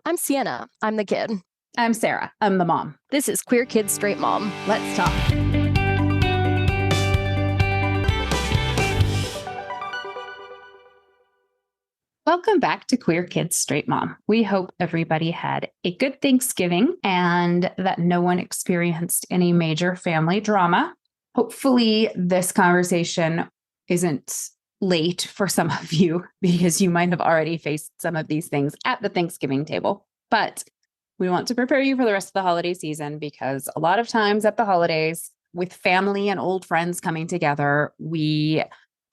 I'm Sienna. I'm the kid. I'm Sarah. I'm the mom. This is Queer Kid Straight Mom. Let's talk. Welcome back to Queer Kids Straight Mom. We hope everybody had a good Thanksgiving and that no one experienced any major family drama. Hopefully, this conversation isn't late for some of you because you might have already faced some of these things at the Thanksgiving table. But we want to prepare you for the rest of the holiday season because a lot of times at the holidays, with family and old friends coming together, we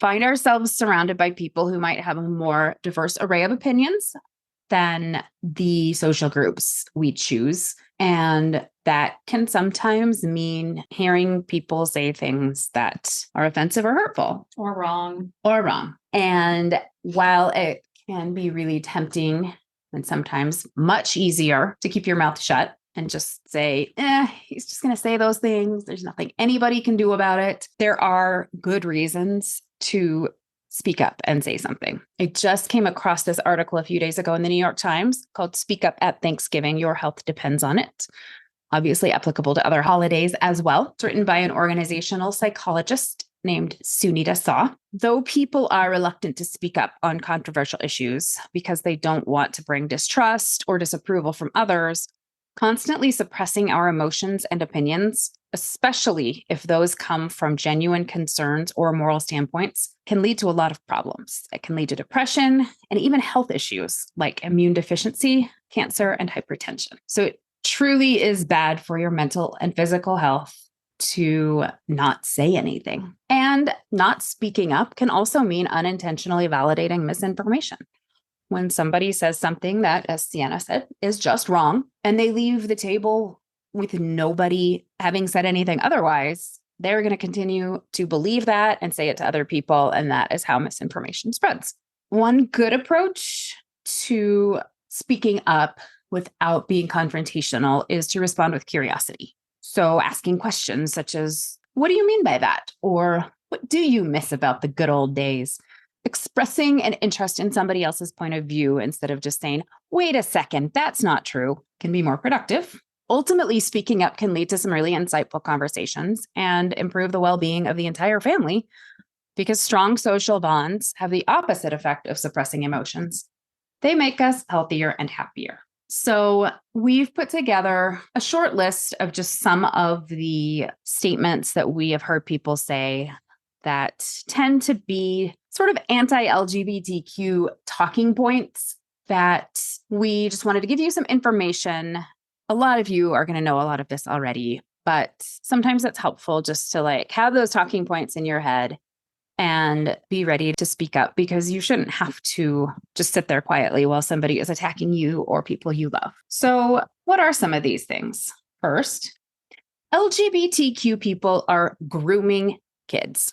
find ourselves surrounded by people who might have a more diverse array of opinions than the social groups we choose. And that can sometimes mean hearing people say things that are offensive or hurtful. Or wrong. And while it can be really tempting and sometimes much easier to keep your mouth shut and just say, he's just going to say those things. There's nothing anybody can do about it. There are good reasons to speak up and say something. I just came across this article a few days ago in the New York Times called Speak Up at Thanksgiving, Your Health Depends on It. Obviously applicable to other holidays as well. It's written by an organizational psychologist named Sunita Saw. Though people are reluctant to speak up on controversial issues because they don't want to bring distrust or disapproval from others, constantly suppressing our emotions and opinions, especially if those come from genuine concerns or moral standpoints, can lead to a lot of problems. It can lead to depression and even health issues like immune deficiency, cancer, and hypertension. So it truly is bad for your mental and physical health to not say anything. And not speaking up can also mean unintentionally validating misinformation. When somebody says something that, as Sienna said, is just wrong, and they leave the table with nobody having said anything otherwise, they're going to continue to believe that and say it to other people. And that is how misinformation spreads. One good approach to speaking up without being confrontational is to respond with curiosity. So asking questions such as, what do you mean by that? Or what do you miss about the good old days? Expressing an interest in somebody else's point of view instead of just saying, wait a second, that's not true, can be more productive. Ultimately, speaking up can lead to some really insightful conversations and improve the well-being of the entire family because strong social bonds have the opposite effect of suppressing emotions. They make us healthier and happier. So we've put together a short list of just some of the statements that we have heard people say that tend to be sort of anti-LGBTQ talking points that we just wanted to give you some information. A lot of you are going to know a lot of this already, but sometimes it's helpful just to have those talking points in your head and be ready to speak up because you shouldn't have to just sit there quietly while somebody is attacking you or people you love. So what are some of these things? First, LGBTQ people are grooming kids.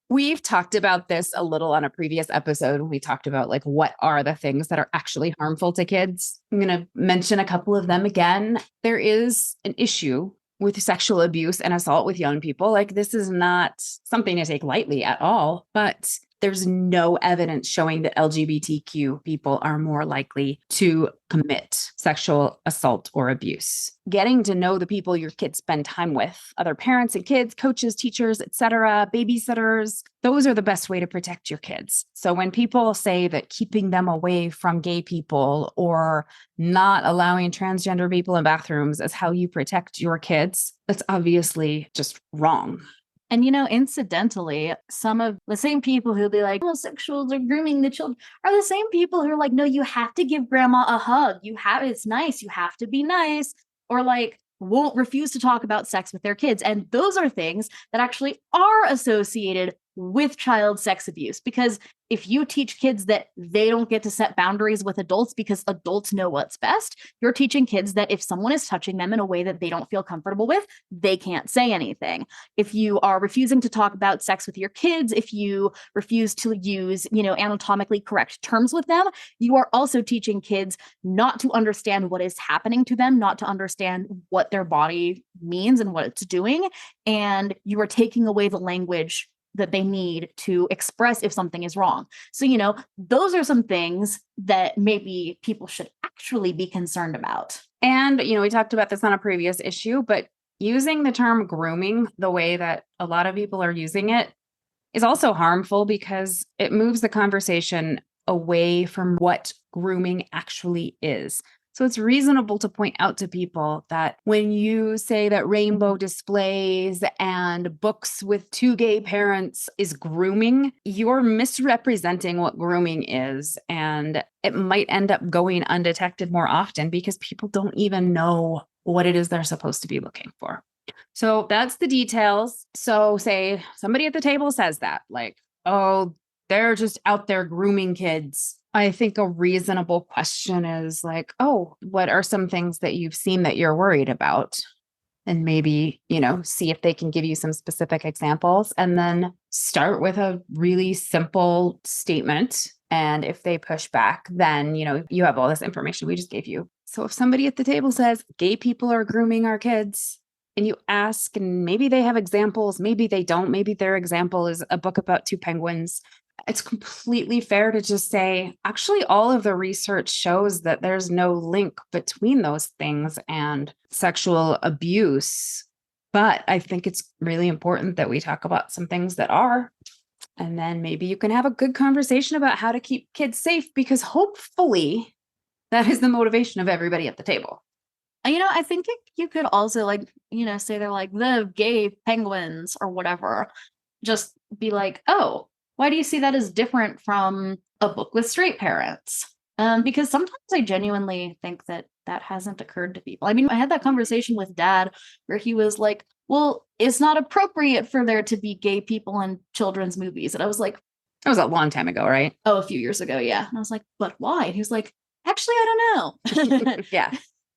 We've talked about this a little on a previous episode when we talked about what are the things that are actually harmful to kids. I'm going to mention a couple of them again. There is an issue with sexual abuse and assault with young people. This is not something to take lightly at all, but there's no evidence showing that LGBTQ people are more likely to commit sexual assault or abuse. Getting to know the people your kids spend time with, other parents and kids, coaches, teachers, etc., babysitters, those are the best way to protect your kids. So when people say that keeping them away from gay people or not allowing transgender people in bathrooms is how you protect your kids, that's obviously just wrong. And, incidentally, some of the same people who'll be like, homosexuals are grooming the children are the same people who are like, no, you have to give grandma a hug. It's nice. You have to be nice. Or won't refuse to talk about sex with their kids. And those are things that actually are associated with child sex abuse. Because if you teach kids that they don't get to set boundaries with adults because adults know what's best, you're teaching kids that if someone is touching them in a way that they don't feel comfortable with, they can't say anything. If you are refusing to talk about sex with your kids, if you refuse to use, anatomically correct terms with them, you are also teaching kids not to understand what is happening to them, not to understand what their body means and what it's doing. And you are taking away the language that they need to express if something is wrong. So, those are some things that maybe people should actually be concerned about. And, we talked about this on a previous issue, but using the term grooming the way that a lot of people are using it is also harmful because it moves the conversation away from what grooming actually is. So it's reasonable to point out to people that when you say that rainbow displays and books with two gay parents is grooming, you're misrepresenting what grooming is. And it might end up going undetected more often because people don't even know what it is they're supposed to be looking for. So that's the details. So say somebody at the table says that, like, oh, they're just out there grooming kids. I think a reasonable question is like, oh, what are some things that you've seen that you're worried about? And maybe, see if they can give you some specific examples and then start with a really simple statement. And if they push back, then, you have all this information we just gave you. So if somebody at the table says gay people are grooming our kids, and you ask, and maybe they have examples, maybe they don't, maybe their example is a book about two penguins, it's completely fair to just say, actually, all of the research shows that there's no link between those things and sexual abuse. But I think it's really important that we talk about some things that are. And then maybe you can have a good conversation about how to keep kids safe, because hopefully that is the motivation of everybody at the table. I think you could also say they're like the gay penguins or whatever. Just be like, oh, why do you see that as different from a book with straight parents? Because sometimes I genuinely think that hasn't occurred to people. I mean, I had that conversation with Dad where he was like, well, it's not appropriate for there to be gay people in children's movies. And I was like, that was a long time ago, right? Oh, a few years ago. Yeah. And I was like, but why? And he was like, actually, I don't know. Yeah.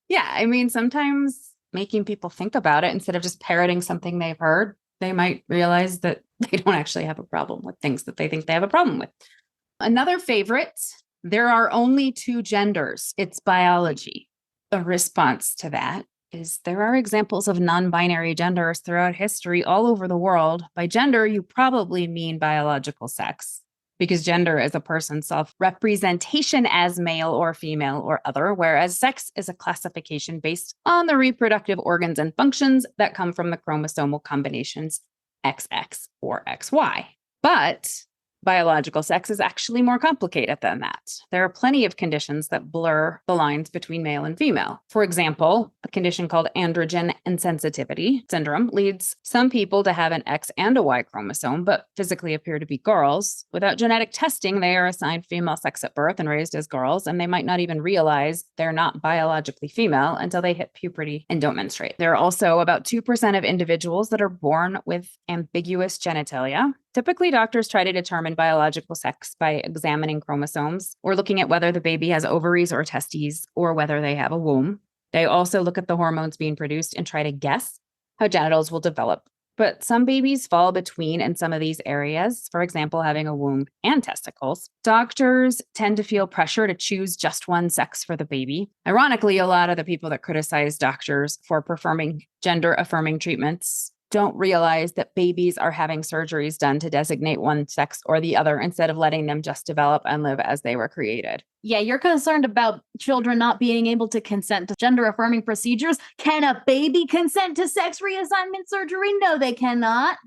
Yeah. I mean, sometimes making people think about it instead of just parroting something they've heard, they might realize that they don't actually have a problem with things that they think they have a problem with. Another favorite, there are only two genders. It's biology. A response to that is there are examples of non-binary genders throughout history all over the world. By gender, you probably mean biological sex, because gender is a person's self-representation as male or female or other, whereas sex is a classification based on the reproductive organs and functions that come from the chromosomal combinations XX or XY. But biological sex is actually more complicated than that. There are plenty of conditions that blur the lines between male and female. For example, a condition called androgen insensitivity syndrome leads some people to have an X and a Y chromosome, but physically appear to be girls. Without genetic testing, they are assigned female sex at birth and raised as girls, and they might not even realize they're not biologically female until they hit puberty and don't menstruate. There are also about 2% of individuals that are born with ambiguous genitalia. Typically, doctors try to determine biological sex by examining chromosomes or looking at whether the baby has ovaries or testes or whether they have a womb. They also look at the hormones being produced and try to guess how genitals will develop. But some babies fall between in some of these areas, for example, having a womb and testicles. Doctors tend to feel pressure to choose just one sex for the baby. Ironically, a lot of the people that criticize doctors for performing gender-affirming treatments don't realize that babies are having surgeries done to designate one sex or the other instead of letting them just develop and live as they were created. Yeah, you're concerned about children not being able to consent to gender-affirming procedures. Can a baby consent to sex reassignment surgery? No, they cannot.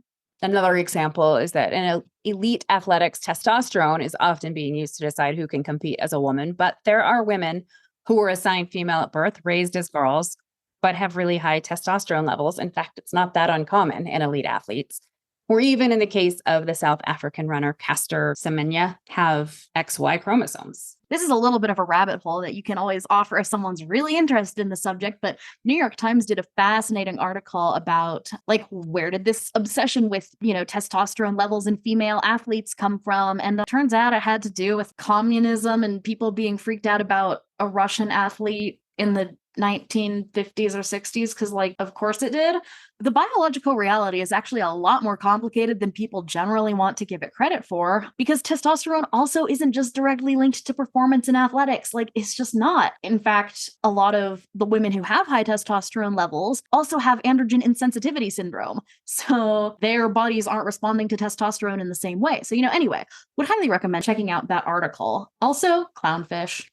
Another example is that in elite athletics, testosterone is often being used to decide who can compete as a woman, but there are women who were assigned female at birth, raised as girls, but have really high testosterone levels. In fact, it's not that uncommon in elite athletes. Or even in the case of the South African runner Caster Semenya, have XY chromosomes. This is a little bit of a rabbit hole that you can always offer if someone's really interested in the subject, but New York Times did a fascinating article about where did this obsession with, testosterone levels in female athletes come from? And it turns out it had to do with communism and people being freaked out about a Russian athlete in the 1950s or 60s, because like, of course it did. The biological reality is actually a lot more complicated than people generally want to give it credit for, because testosterone also isn't just directly linked to performance in athletics. Like, it's just not. In fact, a lot of the women who have high testosterone levels also have androgen insensitivity syndrome. So their bodies aren't responding to testosterone in the same way. So, anyway, would highly recommend checking out that article. Also, clownfish.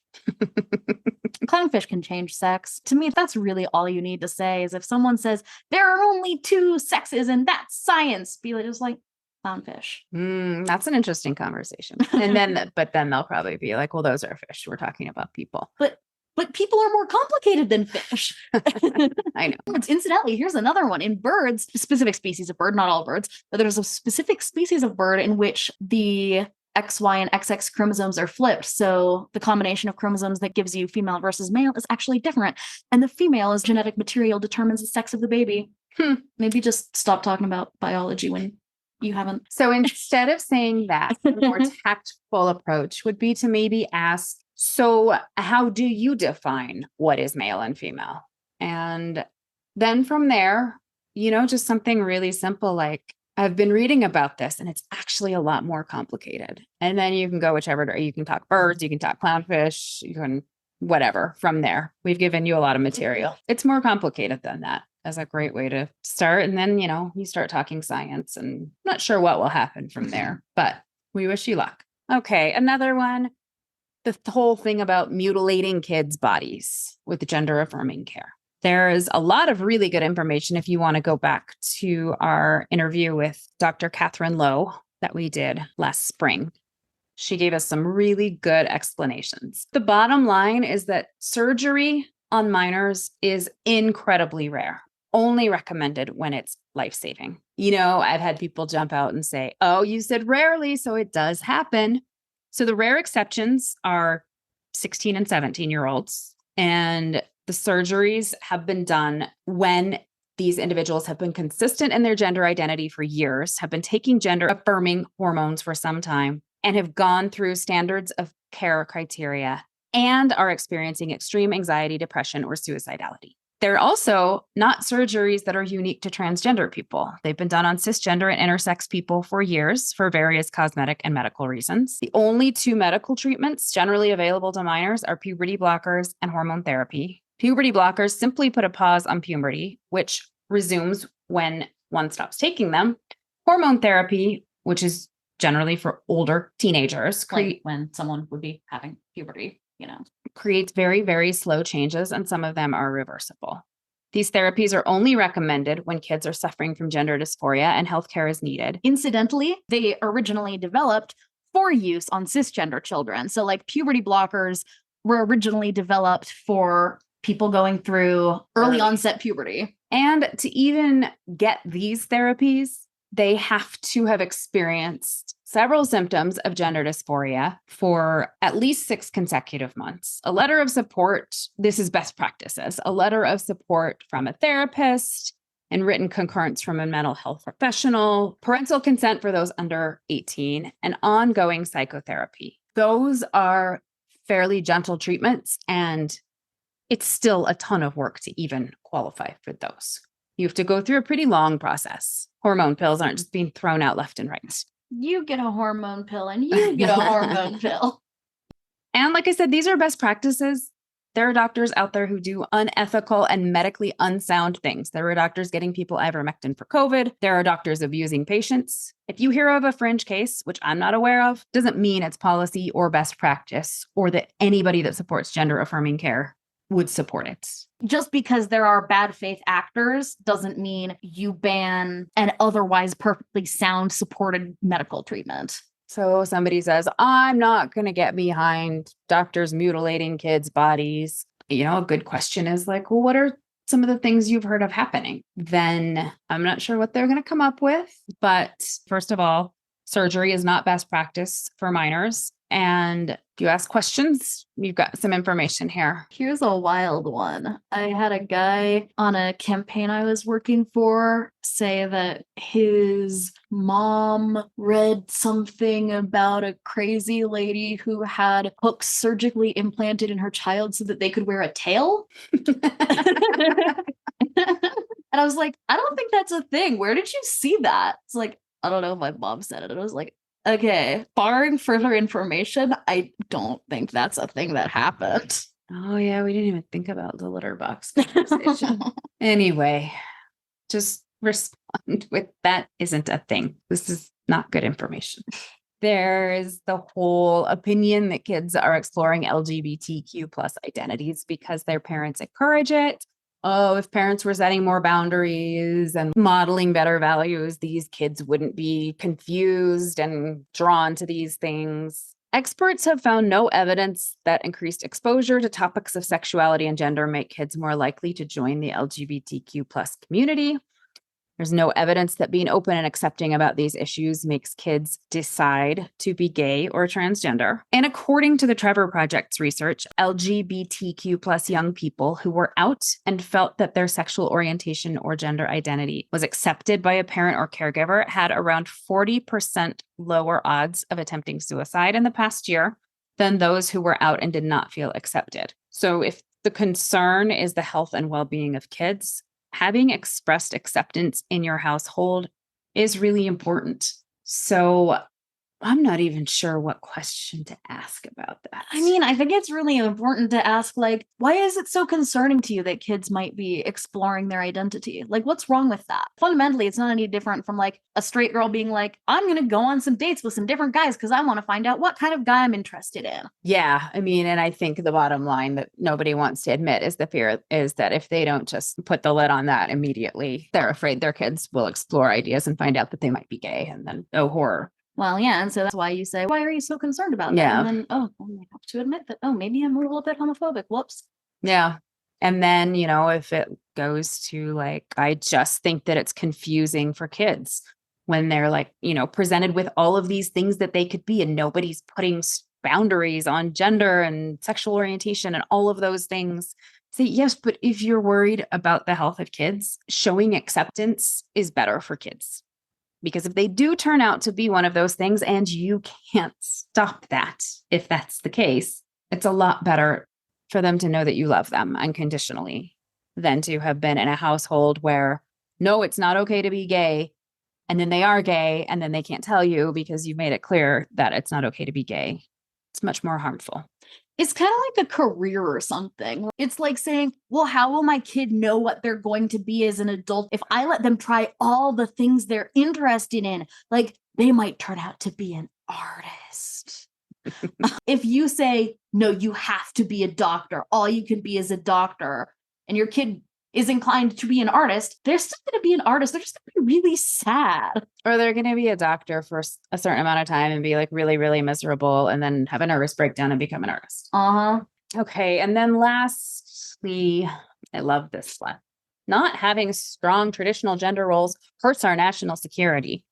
Clownfish can change sex. To me, that's really all you need to say. Is if someone says there are only two sexes and that's science, be like, just like, clownfish. That's an interesting conversation. But then they'll probably be like, well, those are fish. We're talking about people. But people are more complicated than fish. I know. Incidentally, here's another one. In birds, specific species of bird, not all birds, but there's a specific species of bird in which the XY and XX chromosomes are flipped. So the combination of chromosomes that gives you female versus male is actually different. And the female's genetic material determines the sex of the baby. Maybe just stop talking about biology when you haven't. So instead of saying that, a more tactful approach would be to maybe ask, so how do you define what is male and female? And then from there, just something really simple like, I've been reading about this and it's actually a lot more complicated. And then you can go whichever, you can talk birds, you can talk clownfish, you can whatever from there. We've given you a lot of material. It's more complicated than that as a great way to start. And then, you start talking science and I'm not sure what will happen from there, but we wish you luck. Okay. Another one, the whole thing about mutilating kids' bodies with gender affirming care. There is a lot of really good information if you want to go back to our interview with Dr. Catherine Lowe that we did last spring. She gave us some really good explanations. The bottom line is that surgery on minors is incredibly rare, only recommended when it's life-saving. I've had people jump out and say, oh, you said rarely, so it does happen. So the rare exceptions are 16 and 17-year-olds. And the surgeries have been done when these individuals have been consistent in their gender identity for years, have been taking gender affirming hormones for some time, and have gone through standards of care criteria and are experiencing extreme anxiety, depression, or suicidality. They're also not surgeries that are unique to transgender people. They've been done on cisgender and intersex people for years for various cosmetic and medical reasons. The only two medical treatments generally available to minors are puberty blockers and hormone therapy. Puberty blockers simply put a pause on puberty, which resumes when one stops taking them. Hormone therapy, which is generally for older teenagers, Like when someone would be having puberty, creates very, very slow changes, and some of them are reversible. These therapies are only recommended when kids are suffering from gender dysphoria and healthcare is needed. Incidentally, they originally developed for use on cisgender children. So like puberty blockers were originally developed for people going through early onset puberty. And to even get these therapies, they have to have experienced several symptoms of gender dysphoria for at least 6 consecutive months. A letter of support, this is best practices, a letter of support from a therapist and written concurrence from a mental health professional, parental consent for those under 18, and ongoing psychotherapy. Those are fairly gentle treatments, and it's still a ton of work to even qualify for those. You have to go through a pretty long process. Hormone pills aren't just being thrown out left and right. You get a hormone pill and you get a hormone pill. And like I said, these are best practices. There are doctors out there who do unethical and medically unsound things. There are doctors getting people ivermectin for COVID. There are doctors abusing patients. If you hear of a fringe case, which I'm not aware of, doesn't mean it's policy or best practice or that anybody that supports gender affirming care would support it. Just because there are bad faith actors doesn't mean you ban an otherwise perfectly sound supported medical treatment. So somebody says, I'm not going to get behind doctors mutilating kids' bodies. A good question is like, well, what are some of the things you've heard of happening? Then I'm not sure what they're going to come up with. But first of all, surgery is not best practice for minors. And if you ask questions, you've got some information here. Here's a wild one. I had a guy on a campaign I was working for say that his mom read something about a crazy lady who had hooks surgically implanted in her child so that they could wear a tail. And I was like, I don't think that's a thing. Where did you see that? It's like, I don't know. My mom said it. And I was like, okay, barring further information, I don't think that's a thing that happened. Oh, yeah. We didn't even think about the litter box conversation. Anyway, just respond with that isn't a thing. This is not good information. There's the whole opinion that kids are exploring LGBTQ plus identities because their parents encourage it. Oh, if parents were setting more boundaries and modeling better values, these kids wouldn't be confused and drawn to these things. Experts have found no evidence that increased exposure to topics of sexuality and gender make kids more likely to join the LGBTQ plus community. There's no evidence that being open and accepting about these issues makes kids decide to be gay or transgender. And according to the Trevor Project's research, LGBTQ plus young people who were out and felt that their sexual orientation or gender identity was accepted by a parent or caregiver had around 40% lower odds of attempting suicide in the past year than those who were out and did not feel accepted. So if the concern is the health and well-being of kids, having expressed acceptance in your household is really important. So I'm not even sure what question to ask about that. I mean, I think it's really important to ask, like, why is it so concerning to you that kids might be exploring their identity? Like, what's wrong with that? Fundamentally, it's not any different from like a straight girl being like, I'm going to go on some dates with some different guys because I want to find out what kind of guy I'm interested in. Yeah. I mean, and I think the bottom line that nobody wants to admit is the fear is that if they don't just put the lid on that immediately, they're afraid their kids will explore ideas and find out that they might be gay. And then, oh, horror. Well, yeah, and so that's why you say, why are you so concerned about that? Yeah. And then, oh, I have to admit that, oh, maybe I'm a little bit homophobic. Whoops. Yeah. And then, if it goes to like, I just think that it's confusing for kids when they're like, presented with all of these things that they could be and nobody's putting boundaries on gender and sexual orientation and all of those things. Say, yes, but if you're worried about the health of kids, showing acceptance is better for kids. Because if they do turn out to be one of those things and you can't stop that, if that's the case, it's a lot better for them to know that you love them unconditionally than to have been in a household where, no, it's not okay to be gay. And then they are gay and then they can't tell you because you've made it clear that it's not okay to be gay. It's much more harmful. It's kind of like a career or something. It's like saying, well, how will my kid know what they're going to be as an adult if I let them try all the things they're interested in? Like, they might turn out to be an artist. If you say, no, you have to be a doctor, all you can be is a doctor, and your kid is inclined to be an artist, they're still going to be an artist. They're just going to be really sad. Or they're going to be a doctor for a certain amount of time and be like really, really miserable and then have a nervous breakdown and become an artist. Uh-huh. Okay. And then lastly, I love this one. Not having strong traditional gender roles hurts our national security.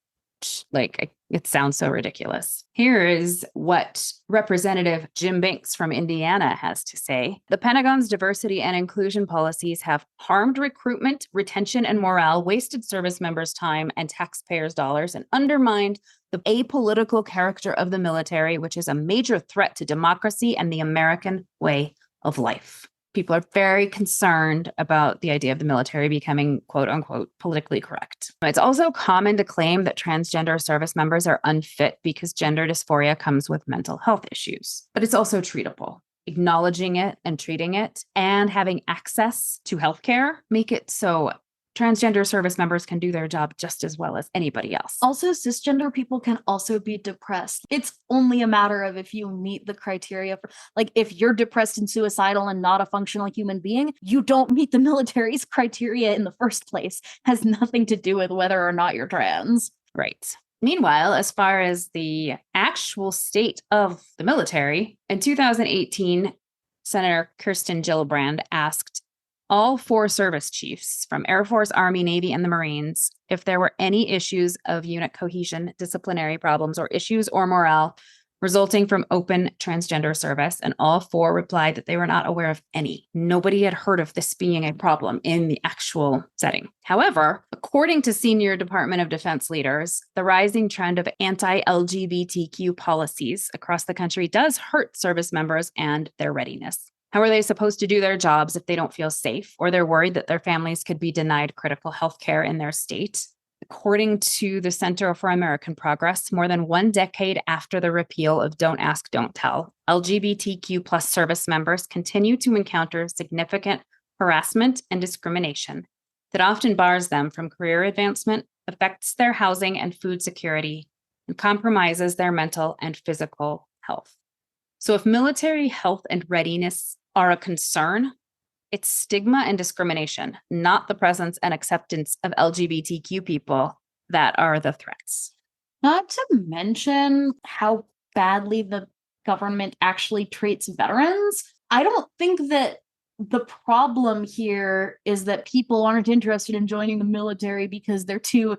Like, it sounds so ridiculous. Here is what Representative Jim Binks from Indiana has to say. The Pentagon's diversity and inclusion policies have harmed recruitment, retention, and morale, wasted service members' time and taxpayers' dollars, and undermined the apolitical character of the military, which is a major threat to democracy and the American way of life. People are very concerned about the idea of the military becoming, quote unquote, politically correct. It's also common to claim that transgender service members are unfit because gender dysphoria comes with mental health issues. But it's also treatable. Acknowledging it and treating it and having access to healthcare make it so transgender service members can do their job just as well as anybody else. Also, cisgender people can also be depressed. It's only a matter of if you meet the criteria for, like, if you're depressed and suicidal and not a functional human being, you don't meet the military's criteria in the first place. It has nothing to do with whether or not you're trans. Right. Meanwhile, as far as the actual state of the military, in 2018, Senator Kirsten Gillibrand asked all 4 service chiefs from Air Force, Army, Navy, and the Marines if there were any issues of unit cohesion, disciplinary problems, or issues or morale resulting from open transgender service, and all 4 replied that they were not aware of any. Nobody had heard of this being a problem in the actual setting. However, according to senior Department of Defense leaders, the rising trend of anti-LGBTQ policies across the country does hurt service members and their readiness. How are they supposed to do their jobs if they don't feel safe or they're worried that their families could be denied critical health care in their state? According to the Center for American Progress, more than 1 decade after the repeal of Don't Ask, Don't Tell, LGBTQ plus service members continue to encounter significant harassment and discrimination that often bars them from career advancement, affects their housing and food security, and compromises their mental and physical health. So if military health and readiness are a concern, it's stigma and discrimination, not the presence and acceptance of LGBTQ people that are the threats. Not to mention how badly the government actually treats veterans. I don't think that the problem here is that people aren't interested in joining the military because they're too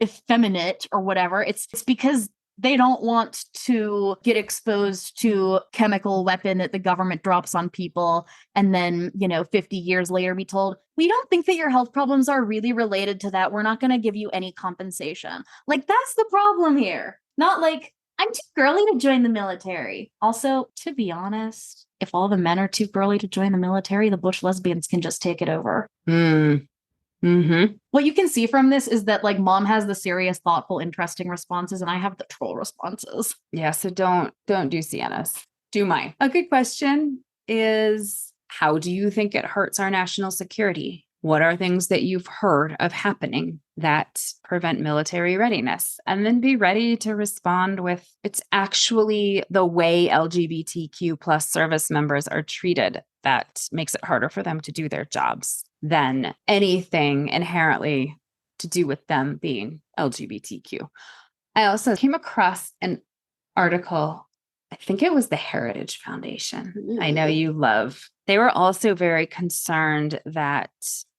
effeminate or whatever. It's because they don't want to get exposed to chemical weapon that the government drops on people and then, 50 years later be told, we don't think that your health problems are really related to that. We're not going to give you any compensation. Like, that's the problem here. Not like, I'm too girly to join the military. Also, to be honest, if all the men are too girly to join the military, the bush lesbians can just take it over. What you can see from this is that mom has the serious, thoughtful, interesting responses, and I have the troll responses. Yeah, so don't do Sienna's. Do mine. A good question is, how do you think it hurts our national security? What are things that you've heard of happening that prevent military readiness? And then be ready to respond with, it's actually the way LGBTQ plus service members are treated that makes it harder for them to do their jobs than anything inherently to do with them being LGBTQ. I also came across an article, I think it was the Heritage Foundation. I know you love. They were also very concerned that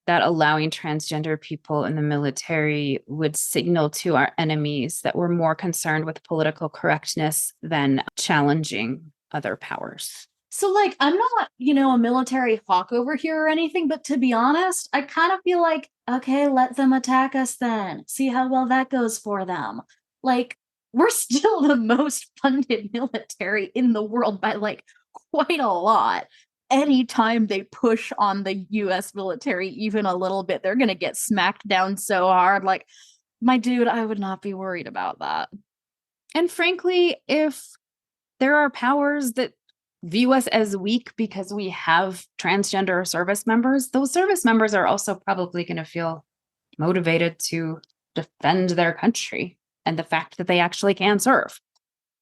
allowing transgender people in the military would signal to our enemies that we're more concerned with political correctness than challenging other powers. So I'm not, a military hawk over here or anything, but to be honest, I kind of feel like, okay, let them attack us then. See how well that goes for them. We're still the most funded military in the world by quite a lot. Anytime they push on the US military even a little bit, they're going to get smacked down so hard. My dude, I would not be worried about that. And frankly, if there are powers that view us as weak because we have transgender service members, those service members are also probably going to feel motivated to defend their country and the fact that they actually can serve.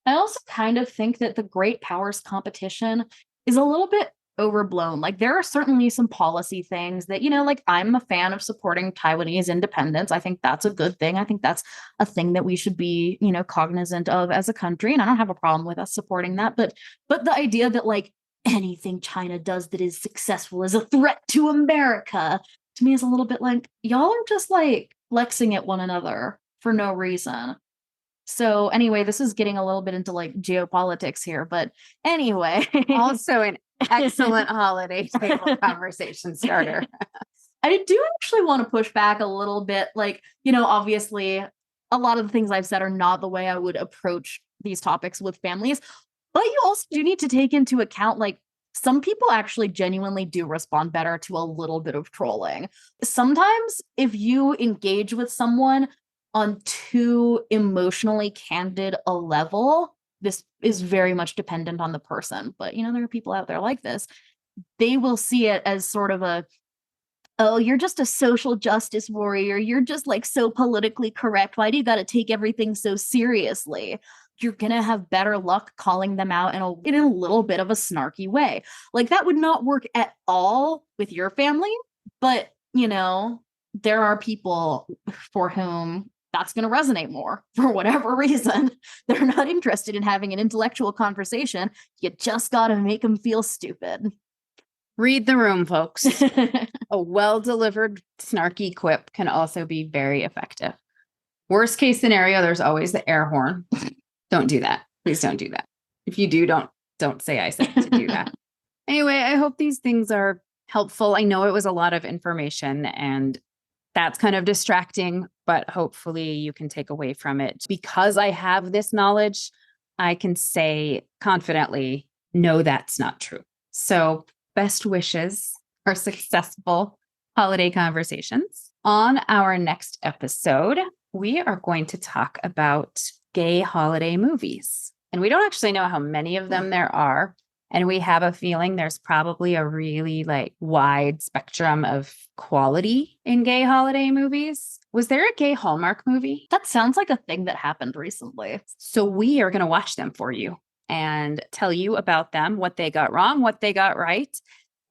I also kind of think that the great powers competition is a little bit overblown. There are certainly some policy things that, I'm a fan of supporting Taiwanese independence. I think that's a good thing. I think that's a thing that we should be, cognizant of as a country. And I don't have a problem with us supporting that. But the idea that anything China does that is successful is a threat to America, to me is a little bit y'all are just flexing at one another for no reason. So anyway, this is getting a little bit into geopolitics here, but anyway. Also an excellent holiday table conversation starter. I do actually want to push back a little bit. Obviously a lot of the things I've said are not the way I would approach these topics with families, but you also do need to take into account some people actually genuinely do respond better to a little bit of trolling. Sometimes if you engage with someone on too emotionally candid a level, this is very much dependent on the person. But, there are people out there like this. They will see it as sort of oh, you're just a social justice warrior. You're just so politically correct. Why do you got to take everything so seriously? You're going to have better luck calling them out in a little bit of a snarky way. That would not work at all with your family. But, there are people for whom that's going to resonate more for whatever reason. They're not interested in having an intellectual conversation. You just got to make them feel stupid. Read the room, folks. A well-delivered snarky quip can also be very effective. Worst case scenario, there's always the air horn. Don't do that. Please don't do that. If you do, don't say I said to do that. Anyway, I hope these things are helpful. I know it was a lot of information and that's kind of distracting, but hopefully you can take away from it. Because I have this knowledge, I can say confidently, no, that's not true. So best wishes for successful holiday conversations. On our next episode, we are going to talk about gay holiday movies. And we don't actually know how many of them there are. And we have a feeling there's probably a really wide spectrum of quality in gay holiday movies. Was there a gay Hallmark movie? That sounds like a thing that happened recently. So we are going to watch them for you and tell you about them, what they got wrong, what they got right,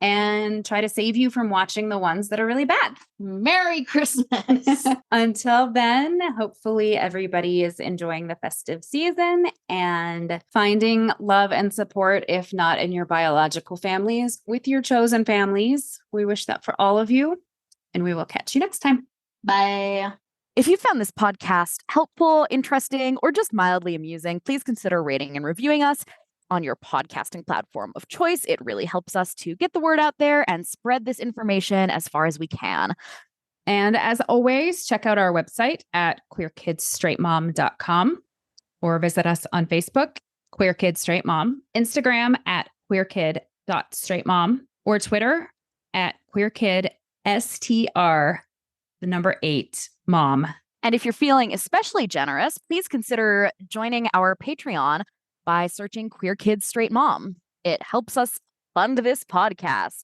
and try to save you from watching the ones that are really bad. Merry Christmas. Until then, hopefully everybody is enjoying the festive season and finding love and support, if not in your biological families, with your chosen families. We wish that for all of you, and we will catch you next time. Bye. If you found this podcast helpful, interesting, or just mildly amusing, please consider rating and reviewing us on your podcasting platform of choice. It really helps us to get the word out there and spread this information as far as we can. And as always, check out our website at queerkidsstraightmom.com or visit us on Facebook, Queer Kid Straight Mom, Instagram at queerkid.straightmom, or Twitter at queerkidstr8mom. And if you're feeling especially generous, please consider joining our Patreon by searching Queer Kids Straight Mom. It helps us fund this podcast.